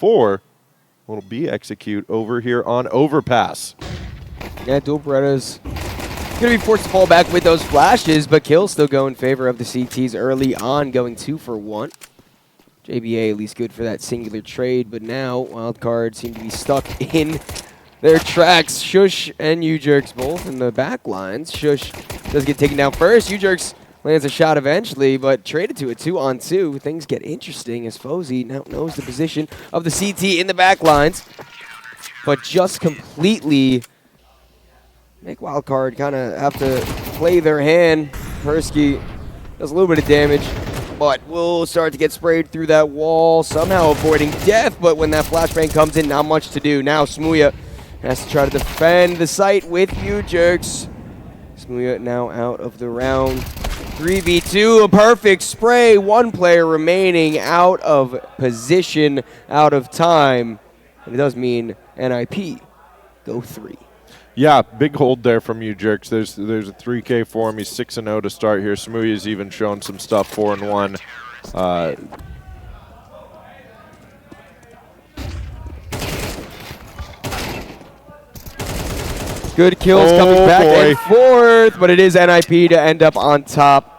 before will be execute over here on overpass. Yeah, dual Beretta's going to be forced to fall back with those flashes, but kills still go in favor of the CTs early on, going 2 for 1. JBA at least good for that singular trade, but now Wildcard seem to be stuck in their tracks. Shush and U-Jerks both in the back lines. Shush does get taken down first. U-Jerks lands a shot eventually, but traded to a 2-on-2. Things get interesting as Fozy now knows the position of the CT in the back lines, but just completely make Wildcard kind of have to play their hand. Persky does a little bit of damage, but will start to get sprayed through that wall, somehow avoiding death, but when that flashbang comes in, not much to do. Now Smooya has to try to defend the site with U-Jerks. Smooya now out of the round. 3v2, a perfect spray. One player remaining out of position, out of time. And it does mean NIP go 3. Yeah, big hold there from U-Jerks. There's a 3K for him. He's 6-0 to start here. Smooya's even shown some stuff, 4-1. Good kills coming back and forth, but it is NIP to end up on top.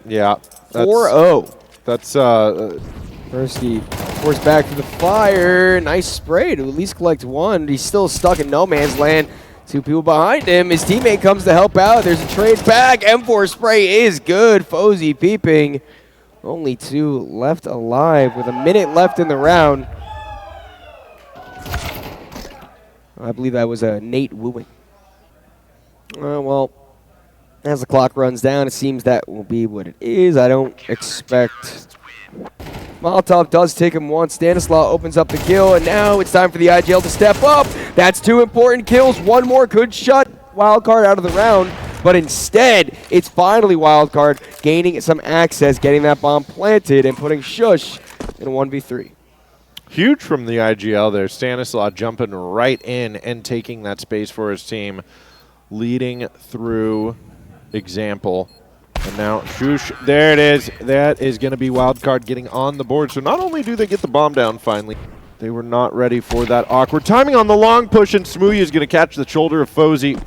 Yeah. 4-0. That's Persky forced back to the fire. Nice spray to at least collect one. He's still stuck in no man's land. 2 people behind him. His teammate comes to help out. There's a trade back. M4 spray is good. Fozy peeping. Only 2 left alive with a minute left in the round. I believe that was a Nate wooing. Well, as the clock runs down, it seems that will be what it is. I don't expect... Molotov does take him once. Stanislaw opens up the kill, and now it's time for the IGL to step up. That's 2 important kills. One more could shut Wildcard out of the round, but instead, it's finally Wildcard gaining some access, getting that bomb planted, and putting Shush in a 1v3. huge from the IGL there. Stanislaw jumping right in and taking that space for his team, leading through example. And now, Shush, there it is. That is going to be Wildcard getting on the board. So not only do they get the bomb down finally, they were not ready for that awkward timing on the long push, and Smooya is going to catch the shoulder of Fozy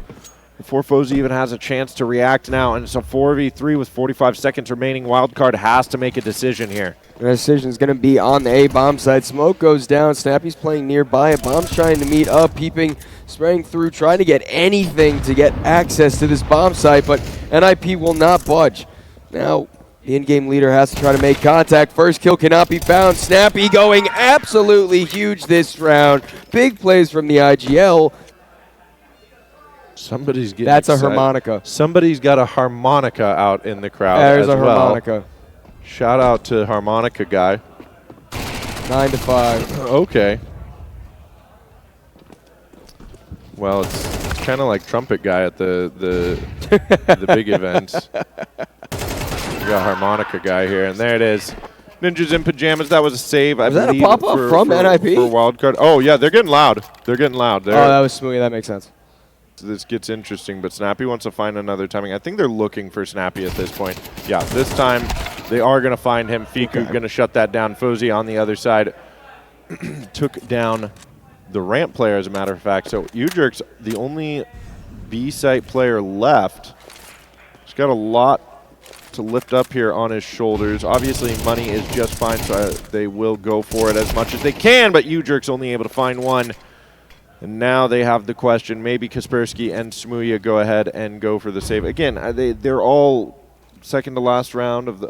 before Fozy even has a chance to react now. And it's a 4v3 with 45 seconds remaining. Wildcard has to make a decision here. The decision is going to be on the A-bomb side. Smoke goes down. Snappy's playing nearby. Bomb's trying to meet up, peeping, spraying through, trying to get anything to get access to this bomb site, but NIP will not budge. Now, the in-game leader has to try to make contact. First kill cannot be found. Snappy going absolutely huge this round. Big plays from the IGL. Somebody's getting That's excited. A harmonica. Somebody's got a harmonica out in the crowd. There's as a well. harmonica. Shout out to harmonica guy. 9 to 5. Okay. Well, it's kind of like trumpet guy at the the big events. We got harmonica guy here, and there it is. Ninjas in pajamas. That was a save. Was that a pop-up from NIP? For Wildcard. Oh yeah, they're getting loud. They're getting loud. Oh, that was Smoothie. That makes sense. This gets interesting, but Snappy wants to find another timing. I think they're looking for Snappy at this point. Yeah, this time they are going to find him. Fiku going to shut that down. Fozy on the other side took down the ramp player, as a matter of fact. So U-Jerk's the only B-site player left. He's got a lot to lift up here on his shoulders. Obviously, money is just fine, so they will go for it as much as they can, but U-Jerk's only able to find one. And now they have the question, maybe Kaspersky and Smooya go ahead and go for the save. Again, they're all second to last round of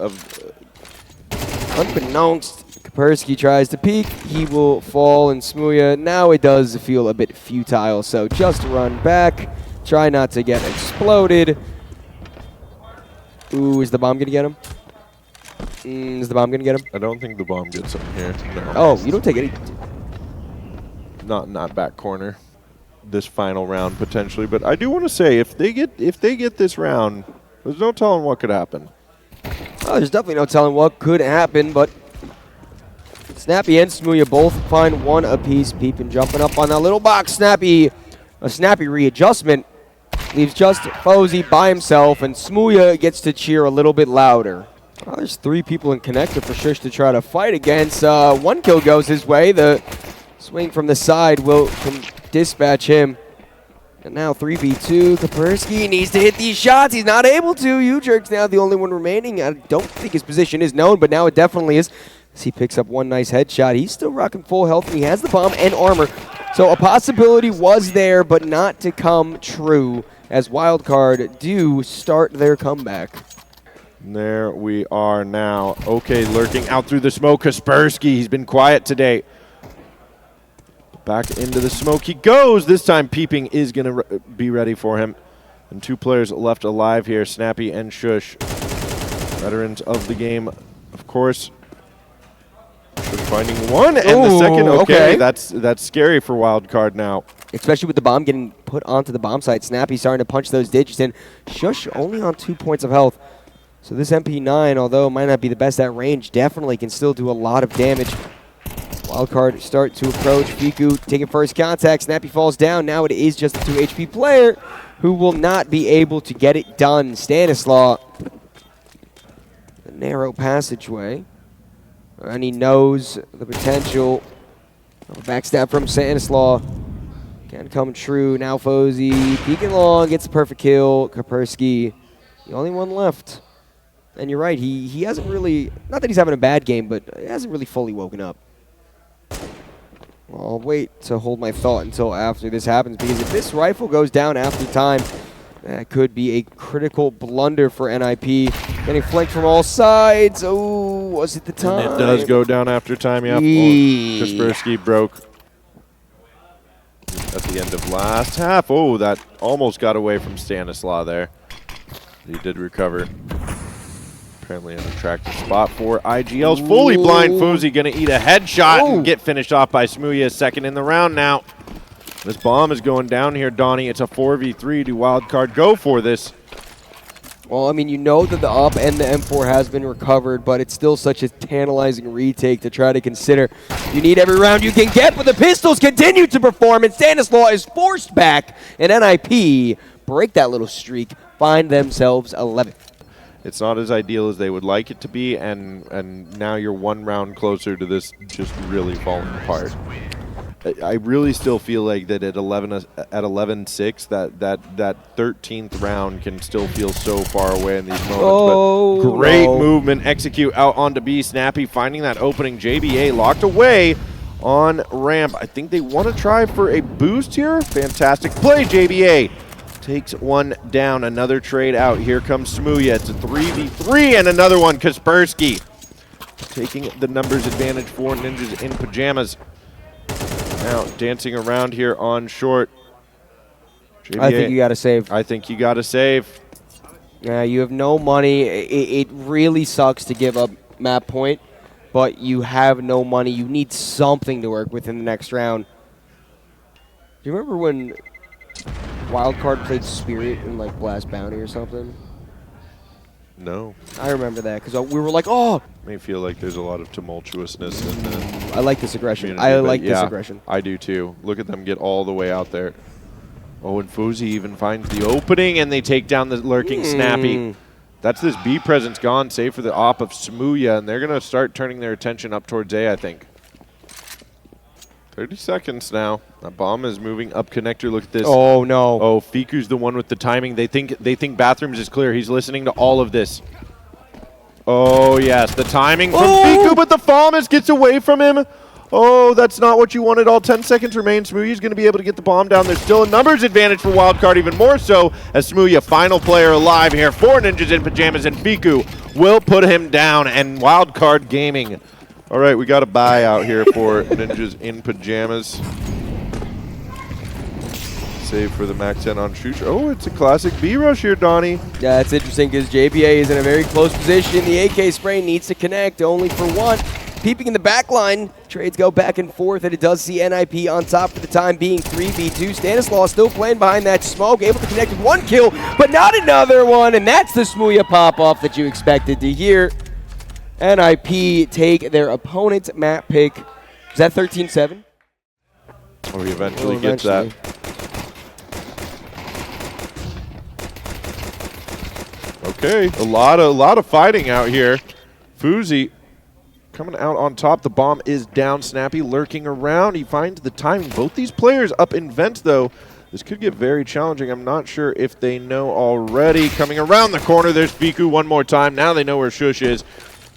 Unbeknownst, Kaspersky tries to peek. He will fall, and Smooya, now it does feel a bit futile, so just run back. Try not to get exploded. Ooh, is the bomb going to get him? Is the bomb going to get him? I don't think the bomb gets him here. No. Oh, you don't take any... Not back corner this final round potentially, but I do want to say if they get this round, there's no telling what could happen. Oh, there's definitely no telling what could happen, but Snappy and Smooya both find one apiece. Peeping, jumping up on that little box. A snappy readjustment leaves just Fozy by himself, and Smooya gets to cheer a little bit louder. Oh, there's 3 people in connector for Shush to try to fight against. 1 kill goes his way. The Swing from the side will dispatch him. And now 3v2. Kaspersky needs to hit these shots. He's not able to. U-Jerk's now the only one remaining. I don't think his position is known, but now it definitely is. As he picks up one nice headshot. He's still rocking full health, and he has the bomb and armor. So a possibility was there, but not to come true, as Wildcard do start their comeback. There we are now. Okay, lurking out through the smoke. Kaspersky, he's been quiet today. Back into the smoke he goes. This time Peeping is going to be ready for him. And 2 players left alive here, Snappy and Shush. Veterans of the game, of course. Shush finding one and the second. Okay, that's scary for Wildcard now. Especially with the bomb getting put onto the bomb site. Snappy starting to punch those digits in. Shush only on 2 points of health. So this MP9, although it might not be the best at range, definitely can still do a lot of damage. Wildcard start to approach. Fiku taking first contact. Snappy falls down. Now it is just a 2 HP player who will not be able to get it done. Stanislaw, the narrow passageway. And he knows the potential of a backstab from Stanislaw can come true. Now Fozy peeking long, gets the perfect kill. Kaspersky, the only one left. And you're right, he hasn't really, not that he's having a bad game, but he hasn't really fully woken up. Well, I'll wait to hold my thought until after this happens, because if this rifle goes down after time, that could be a critical blunder for NIP. Getting flanked from all sides. Oh, was it the time? And it does go down after time, yeah. Kaspersky broke at the end of last half. Oh, that almost got away from Stanislaw there. He did recover. Apparently an attractive spot for IGL's fully blind Fozy gonna eat a headshot and get finished off by Smooya, second in the round now. This bomb is going down here, Donnie. It's a 4v3. Do Wildcard go for this? Well, I mean, you know that the AWP and the M4 has been recovered, but it's still such a tantalizing retake to try to consider. You need every round you can get, but the pistols continue to perform, and Stanislaw is forced back, and NIP break that little streak, find themselves 11th. It's not as ideal as they would like it to be, and now you're 1 round closer to this just really falling apart. I really still feel like that at 11-6, that 13th round can still feel so far away in these moments. But great movement, execute out onto B. Snappy finding that opening. JBA locked away on ramp. I think they want to try for a boost here. Fantastic play, JBA. Takes one down, another trade out. Here comes Smooya. It's a 3v3 and another one. Kaspersky taking the numbers advantage for Ninjas in Pajamas. Now dancing around here on short. JBA, I think you got to save. I think you got to save. Yeah, you have no money. It really sucks to give up map point, but you have no money. You need something to work with in the next round. Do you remember when Wildcard played Spirit in like Blast Bounty or something? No. I remember that because we were like, oh. May feel like there's a lot of tumultuousness in the I like this aggression. community, I like this aggression. I do too. Look at them get all the way out there. Oh, and Fozy even finds the opening, and they take down the lurking Snappy. That's this B presence gone, save for the op of Smooya, and they're going to start turning their attention up towards A, I think. 30 seconds now. That bomb is moving up connector. Look at this. Oh, no. Oh, Fiku's the one with the timing. They think Bathrooms is clear. He's listening to all of this. Oh, yes. The timing from Fiku, but the Famas gets away from him. Oh, that's not what you wanted. All 10 seconds remain. Smooya's going to be able to get the bomb down. There's still a numbers advantage for Wildcard, even more so as Smooya, final player alive here for Ninjas in Pajamas, and Fiku will put him down, and Wildcard Gaming. All right, we got a buy out here for Ninjas in Pajamas. Save for the Mac 10 on Shush. Oh, it's a classic B rush here, Donnie. Yeah, it's interesting because JBA is in a very close position. The AK spray needs to connect only for one. Peeping in the back line, trades go back and forth, and it does see NIP on top for the time being. 3v2. Stanislaw still playing behind that smoke, able to connect with one kill, but not another one, and that's the Smooya pop-off that you expected to hear. NIP take their opponent's map pick. Is that 13-7? Oh, he eventually gets that. Okay, a lot of fighting out here. Fozy coming out on top. The bomb is down. Snappy lurking around. He finds the timing. Both these players up in vent, though. This could get very challenging. I'm not sure if they know already. Coming around the corner, there's Fiku one more time. Now they know where Shush is.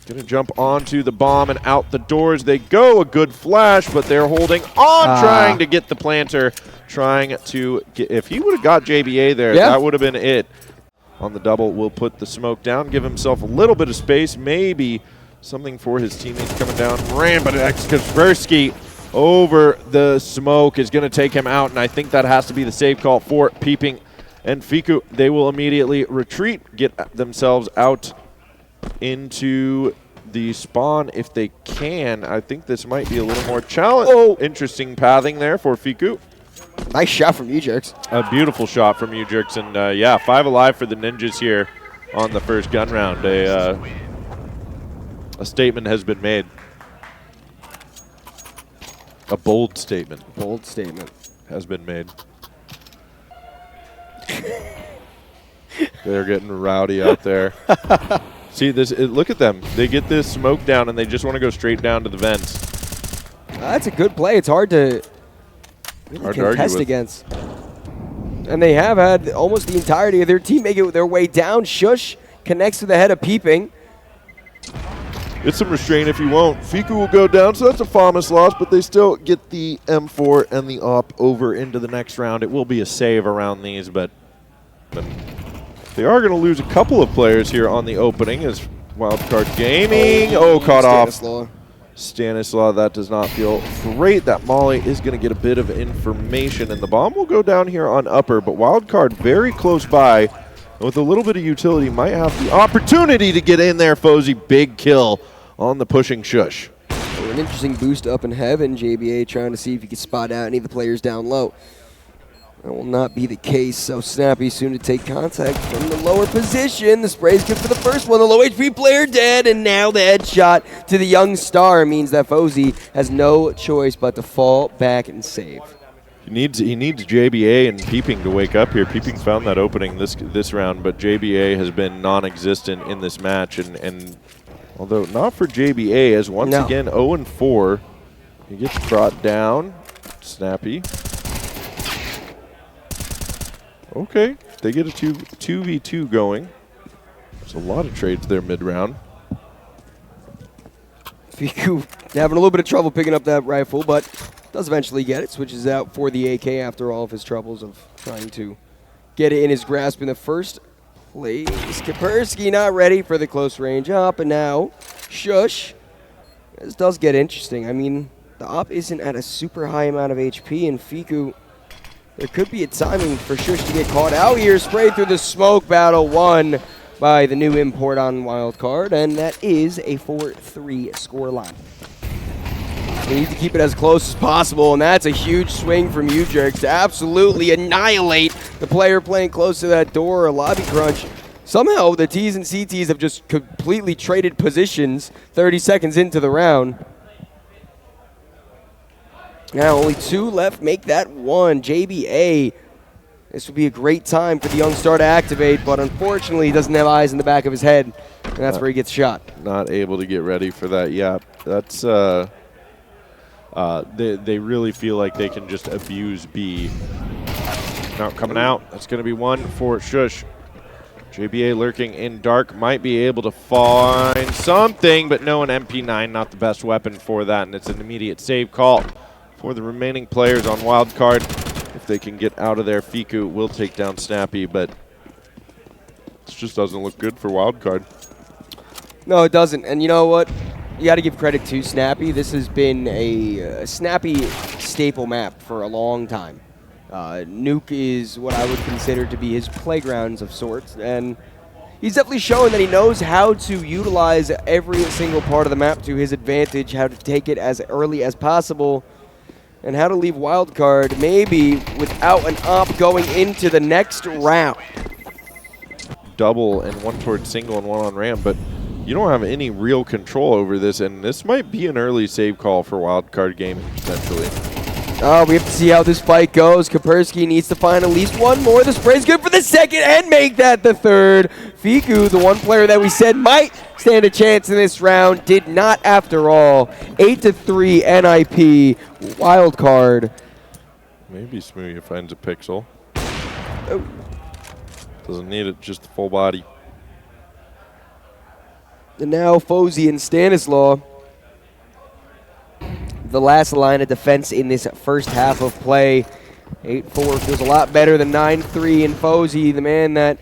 Going to jump onto the bomb and out the doors they go. A good flash, but they're holding on, trying to get the planter. Trying to get, if he would have got JBA there, that would have been it. On the double, will put the smoke down, give himself a little bit of space, maybe something for his teammates coming down. Ran, but Kaspersky over the smoke is going to take him out, and I think that has to be the save call for Peeping and Fiku. They will immediately retreat, get themselves out into the spawn if they can. I think this might be a little more challenge. Oh, interesting pathing there for Fiku. Nice shot from Ujerks. A beautiful shot from Ujerks, and yeah, 5 alive for the Ninjas here on the first gun round. A statement has been made. A bold statement. Bold statement has been made. They're getting rowdy out there. See this? Look at them. They get this smoke down, and they just want to go straight down to the vents. That's a good play. It's hard to really contest against. And they have had almost the entirety of their team make it their way down. Shush connects to the head of Peeping. Get some restraint if you won't. Fiku will go down, so that's a FAMAS loss, but they still get the M4 and the AWP over into the next round. It will be a save around these, but they are going to lose a couple of players here on the opening as Wildcard Gaming. Caught off. Stanislaw, that does not feel great. That Molly is going to get a bit of information, and the bomb will go down here on upper, but Wildcard very close by. With a little bit of utility, might have the opportunity to get in there. Fozy, big kill on the pushing Shush. An interesting boost up in heaven. JBA trying to see if he can spot out any of the players down low. That will not be the case, so Snappy soon to take contact from the lower position. The spray's good for the first one. The low HP player dead, and now the headshot to the young star means that Fozy has no choice but to fall back and save. He needs JBA and Peeping to wake up here. Peeping found that opening this round, but JBA has been non-existent in this match, and although not for JBA, as once again 0-4, he gets brought down. Snappy. Okay, they get a 2v2 going. There's a lot of trades there mid-round. Fiku having a little bit of trouble picking up that rifle, but does eventually get it. Switches out for the AK after all of his troubles of trying to get it in his grasp in the first place. Kaspersky not ready for the close range up, and now Shush. This does get interesting. I mean, the op isn't at a super high amount of HP, and Fiku, there could be a timing for Shush to get caught out here. Sprayed through the smoke, battle won by the new import on Wildcard, and that is a 4-3 scoreline. We need to keep it as close as possible, and that's a huge swing from Ujerks to absolutely annihilate the player playing close to that door. A lobby crunch. Somehow the T's and CTs have just completely traded positions 30 seconds into the round. Now only 2 left, make that 1. JBA, this would be a great time for the young star to activate, but unfortunately he doesn't have eyes in the back of his head, and that's where he gets shot. Not able to get ready for that. Yeah, that's they really feel like they can just abuse B. Now coming out, that's going to be 1 for Shush. JBA lurking in dark, might be able to find something, but no, an MP9, not the best weapon for that, and it's an immediate save call for the remaining players on Wildcard. If they can get out of there, Fiku will take down Snappy, but this just doesn't look good for Wildcard. No, it doesn't, and you know what? You got to give credit to Snappy. This has been a Snappy staple map for a long time. Nuke is what I would consider to be his playgrounds of sorts, and he's definitely shown that he knows how to utilize every single part of the map to his advantage, how to take it as early as possible, and how to leave Wildcard maybe without an op going into the next round. Double and 1 towards single and 1 on ramp, but you don't have any real control over this, and this might be an early save call for Wildcard Gaming potentially. Oh, we have to see how this fight goes. Kaspersky needs to find at least one more. The spray's good for the second and make that the third. Fiku, the one player that we said might stand a chance in this round, did not after all. 8-3 NIP, wild card. Maybe Smoothie finds a pixel. Oh. Doesn't need it, just the full body. And now Fozy and Stanislaw. The last line of defense in this first half of play. 8-4 feels a lot better than 9-3, and Fozy, the man that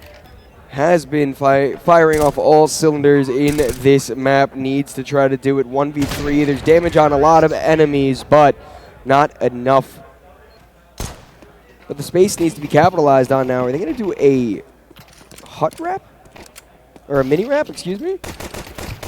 has been firing off all cylinders in this map, needs to try to do it 1v3. There's damage on a lot of enemies, but not enough. But the space needs to be capitalized on now. Are they going to do a hut wrap? Or a mini wrap, excuse me?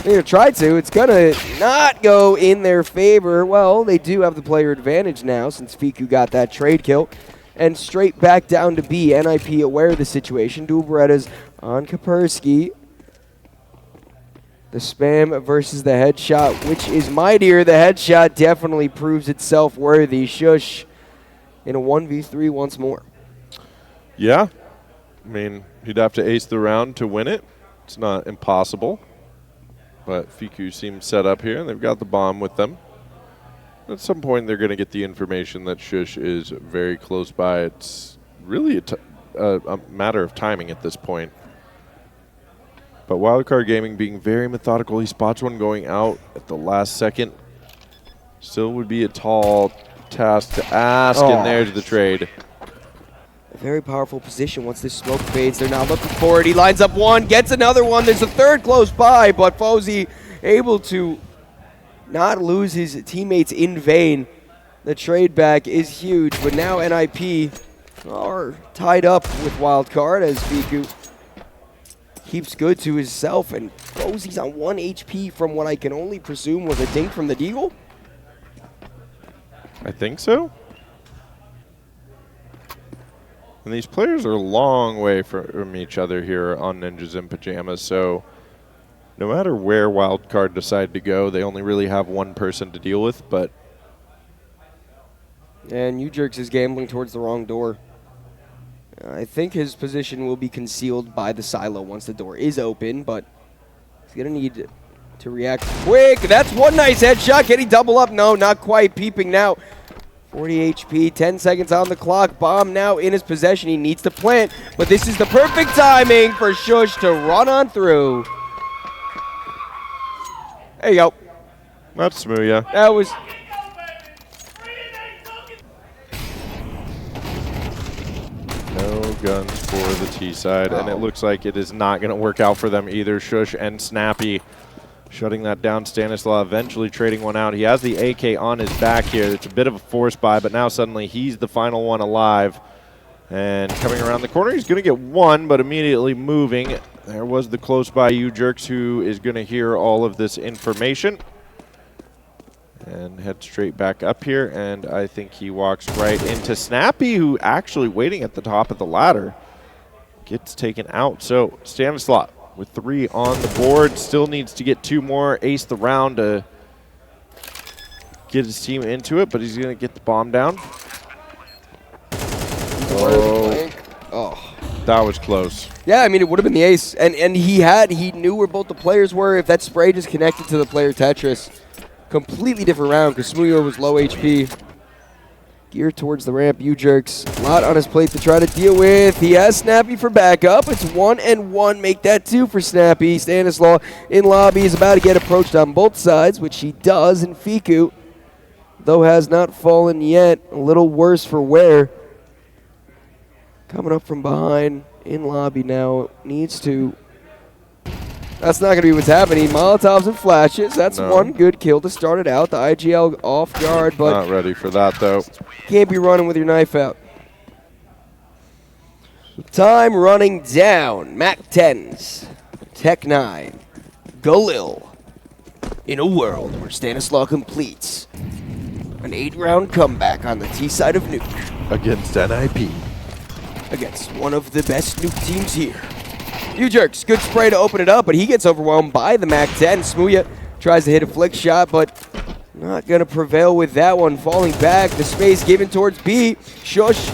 They're going to try to. It's going to not go in their favor. Well, they do have the player advantage now since Fiku got that trade kill. And straight back down to B. NIP aware of the situation. Dual Berettas on Kaspersky. The spam versus the headshot, which is mightier. The headshot definitely proves itself worthy. Shush in a 1v3 once more. Yeah. I mean, he'd have to ace the round to win it. It's not impossible. But Fiku seems set up here, and they've got the bomb with them. At some point, they're going to get the information that Shush is very close by. It's really a matter of timing at this point. But Wildcard Gaming being very methodical, he spots one going out at the last second. Still would be a tall task to ask, and there's the trade. A very powerful position once this smoke fades. They're not looking for it. He lines up one, gets another one. There's a third close by, but Fozy able to not lose his teammates in vain. The trade back is huge, but now NIP are tied up with Wildcard as Fiku keeps good to himself, and Fozy's on 1 HP from what I can only presume was a dink from the Deagle. I think so. And these players are a long way from each other here on Ninjas in Pajamas, so no matter where Wildcard decide to go, they only really have one person to deal with, but... And Ujerks is gambling towards the wrong door. I think his position will be concealed by the silo once the door is open, but he's going to need to react quick. That's one nice headshot. Can he double up? No, not quite. Peeping now. 40 HP, 10 seconds on the clock. Bomb now in his possession. He needs to plant, but this is the perfect timing for Shush to run on through. There you go. That's Smooya. That was... No guns for the T side, and it looks like it is not going to work out for them either. Shush and Snappy shutting that down. Stanislaw eventually trading one out. He has the AK on his back here. It's a bit of a force buy, but now suddenly he's the final one alive. And coming around the corner, he's going to get one, but immediately moving. There was the close by Ujerks, who is going to hear all of this information. And head straight back up here, and I think he walks right into Snappy, who actually waiting at the top of the ladder gets taken out. So Stanislaw with 3 on the board, still needs to get 2 more, ace the round to get his team into it, but he's going to get the bomb down. Oh, that was close. Yeah, I mean, it would have been the ace, and he knew where both the players were. If that spray just connected to the player Tetris, completely different round because Smooyor was low HP. Geared towards the ramp, Ujerks. A lot on his plate to try to deal with. He has Snappy for backup. It's 1 and 1. Make that 2 for Snappy. Stanislaw in lobby is about to get approached on both sides, which he does. And Fiku, though has not fallen yet, a little worse for wear. Coming up from behind in lobby now. Needs to... That's not going to be what's happening. Molotovs and flashes. That's one good kill to start it out. The IGL off guard, but... Not ready for that, though. Can't be running with your knife out. Time running down. Mac 10s. Tech 9. Galil. In a world where Stanislaw completes an 8-round comeback on the T side of Nuke. Against NIP. Against one of the best Nuke teams here. Ujerks, good spray to open it up, but he gets overwhelmed by the Mac 10. Smooya tries to hit a flick shot, but Not going to prevail with that one. Falling back, the space given towards B. Shush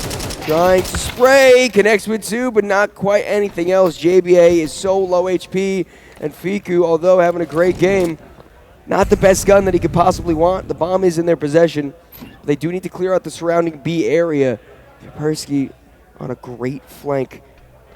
trying to spray, connects with 2, but not quite anything else. JBA is so low HP, and Fiku, although having a great game, not the best gun that he could possibly want. The bomb is in their possession. They do need to clear out the surrounding B area. Persky on a great flank.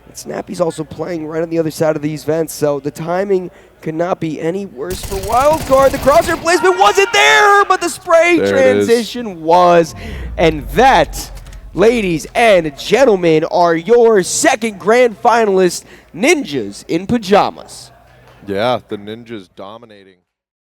And Snappy's also playing right on the other side of these vents, so the timing could not be any worse for Wildcard. The crosshair placement wasn't there, but the spray transition was. And that, ladies and gentlemen, are your second grand finalists, Ninjas in Pajamas. Yeah, the Ninjas dominating.